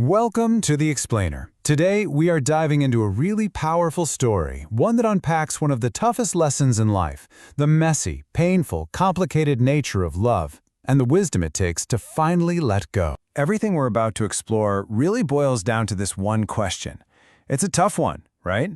Welcome to The Explainer. Today, we are diving into a really powerful story, one that unpacks one of the toughest lessons in life, the messy, painful, complicated nature of love, and the wisdom it takes to finally let go. Everything we're about to explore really boils down to this one question. It's a tough one, right?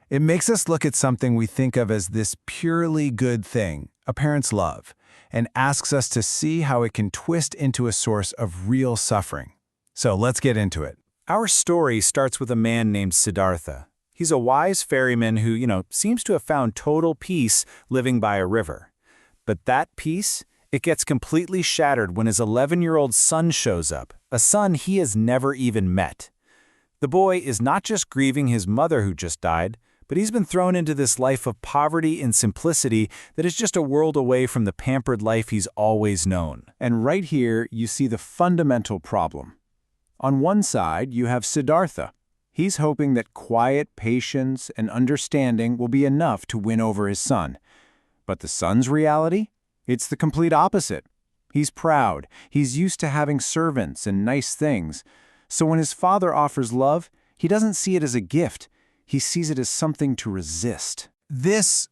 It makes us look at something we think of as this purely good thing, a parent's love, and asks us to see how it can twist into a source of real suffering. So let's get into it. Our story starts with a man named Siddhartha. He's a wise ferryman who, seems to have found total peace living by a river. But that peace, it gets completely shattered when his 11-year-old son shows up, a son he has never even met. The boy is not just grieving his mother who just died, but he's been thrown into this life of poverty and simplicity that is just a world away from the pampered life he's always known. And right here, you see the fundamental problem. On one side, you have Siddhartha. He's hoping that quiet patience and understanding will be enough to win over his son. But the son's reality? It's the complete opposite. He's proud. He's used to having servants and nice things. So when his father offers love, he doesn't see it as a gift. He sees it as something to resist. This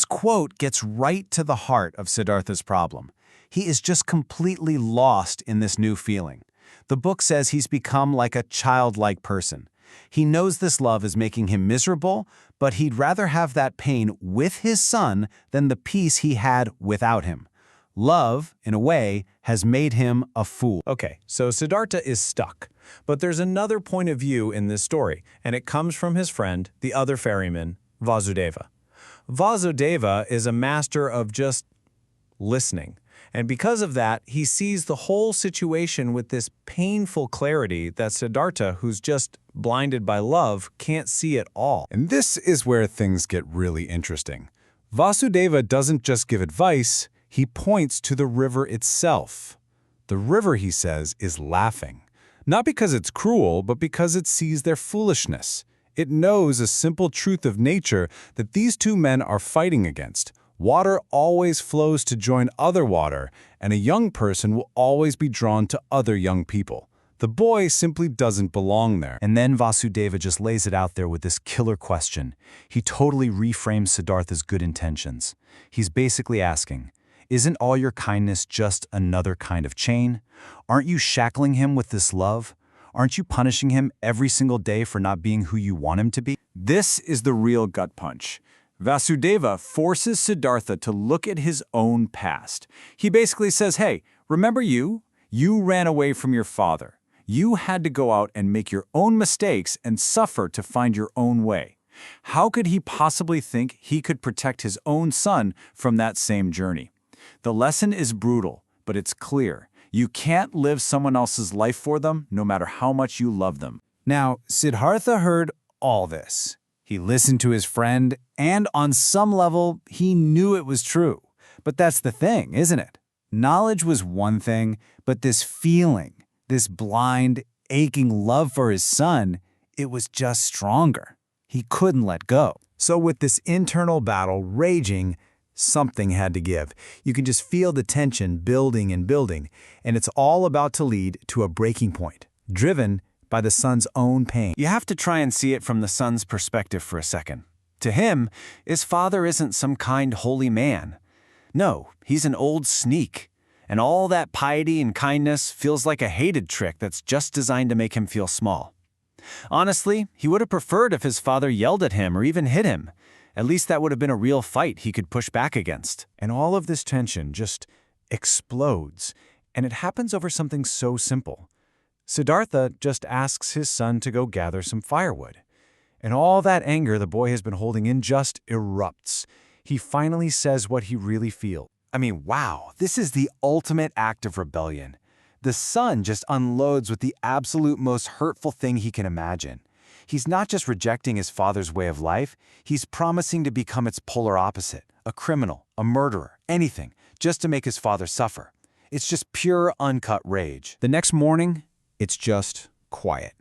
quote gets right to the heart of Siddhartha's problem. He is just completely lost in this new feeling. The book says he's become like a childlike person. He knows this love is making him miserable, but he'd rather have that pain with his son than the peace he had without him. Love, in a way, has made him a fool. Okay, so Siddhartha is stuck. But there's another point of view in this story, and it comes from his friend, the other ferryman, Vasudeva. Vasudeva is a master of just listening. And because of that, he sees the whole situation with this painful clarity that Siddhartha, who's just blinded by love, can't see at all. And this is where things get really interesting. Vasudeva doesn't just give advice, he points to the river itself. The river, he says, is laughing. Not because it's cruel, but because it sees their foolishness. It knows a simple truth of nature that these two men are fighting against. Water always flows to join other water, and a young person will always be drawn to other young people. The boy simply doesn't belong there. And then Vasudeva just lays it out there with this killer question. He totally reframes Siddhartha's good intentions. He's basically asking, isn't all your kindness just another kind of chain? Aren't you shackling him with this love? Aren't you punishing him every single day for not being who you want him to be? This is the real gut punch. Vasudeva forces Siddhartha to look at his own past. He basically says, hey, remember you? You ran away from your father. You had to go out and make your own mistakes and suffer to find your own way. How could he possibly think he could protect his own son from that same journey? The lesson is brutal, but it's clear. You can't live someone else's life for them, no matter how much you love them. Now, Siddhartha heard all this. He listened to his friend, and on some level, he knew it was true. But that's the thing, isn't it? Knowledge was one thing, but this feeling, this blind, aching love for his son, it was just stronger. He couldn't let go. So with this internal battle raging, something had to give. You can just feel the tension building and building, and it's all about to lead to a breaking point, driven by the son's own pain. You have to try and see it from the son's perspective for a second. To him, his father isn't some kind holy man. No, he's an old sneak. And all that piety and kindness feels like a hated trick that's just designed to make him feel small. Honestly, he would have preferred if his father yelled at him or even hit him. At least that would have been a real fight he could push back against. And all of this tension just explodes. And it happens over something so simple. Siddhartha just asks his son to go gather some firewood. And all that anger the boy has been holding in just erupts. He finally says what he really feels. I mean, wow, this is the ultimate act of rebellion. The son just unloads with the absolute most hurtful thing he can imagine. He's not just rejecting his father's way of life, he's promising to become its polar opposite, a criminal, a murderer, anything, just to make his father suffer. It's just pure, uncut rage. The next morning, it's just quiet.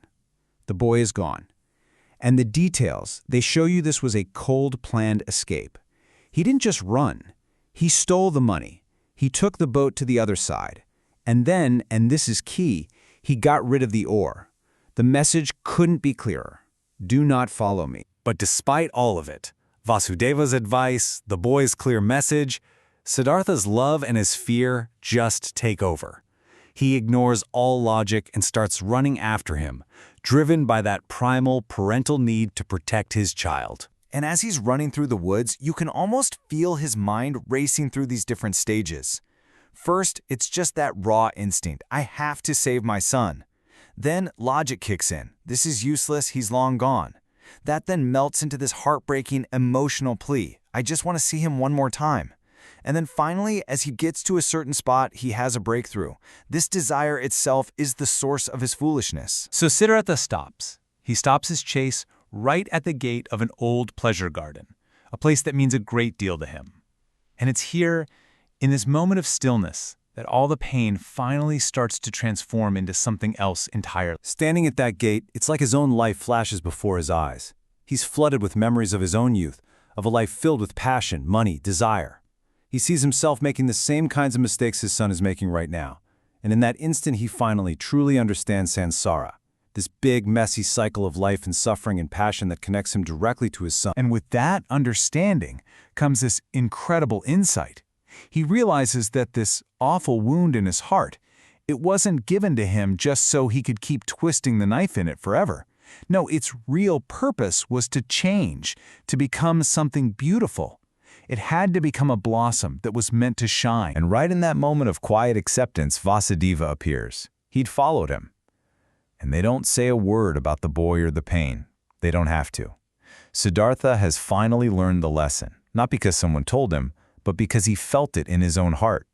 The boy is gone. And the details, they show you this was a cold, planned escape. He didn't just run. He stole the money. He took the boat to the other side. And then, and this is key, he got rid of the oar. The message couldn't be clearer. Do not follow me. But despite all of it, Vasudeva's advice, the boy's clear message, Siddhartha's love and his fear just take over. He ignores all logic and starts running after him, driven by that primal parental need to protect his child. And as he's running through the woods, you can almost feel his mind racing through these different stages. First, it's just that raw instinct. I have to save my son. Then logic kicks in. This is useless, he's long gone. That then melts into this heartbreaking, emotional plea. I just want to see him one more time. And then finally, as he gets to a certain spot, he has a breakthrough. This desire itself is the source of his foolishness. So Siddhartha stops. He stops his chase right at the gate of an old pleasure garden, a place that means a great deal to him. And it's here, in this moment of stillness, that all the pain finally starts to transform into something else entirely. Standing at that gate, it's like his own life flashes before his eyes. He's flooded with memories of his own youth, of a life filled with passion, money, desire. He sees himself making the same kinds of mistakes his son is making right now. And in that instant, he finally truly understands samsara, this big, messy cycle of life and suffering and passion that connects him directly to his son. And with that understanding comes this incredible insight. He realizes that this awful wound in his heart, it wasn't given to him just so he could keep twisting the knife in it forever. No, its real purpose was to change, to become something beautiful. It had to become a blossom that was meant to shine. And right in that moment of quiet acceptance, Vasudeva appears. He'd followed him. And they don't say a word about the boy or the pain. They don't have to. Siddhartha has finally learned the lesson, not because someone told him, but because he felt it in his own heart.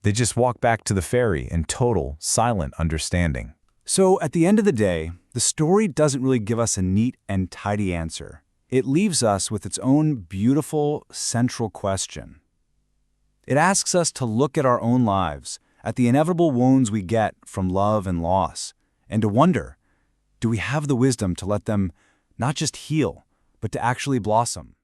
They just walk back to the ferry in total, silent understanding. So at the end of the day, the story doesn't really give us a neat and tidy answer. It leaves us with its own beautiful, central question. It asks us to look at our own lives, at the inevitable wounds we get from love and loss, and to wonder, do we have the wisdom to let them not just heal, but to actually blossom?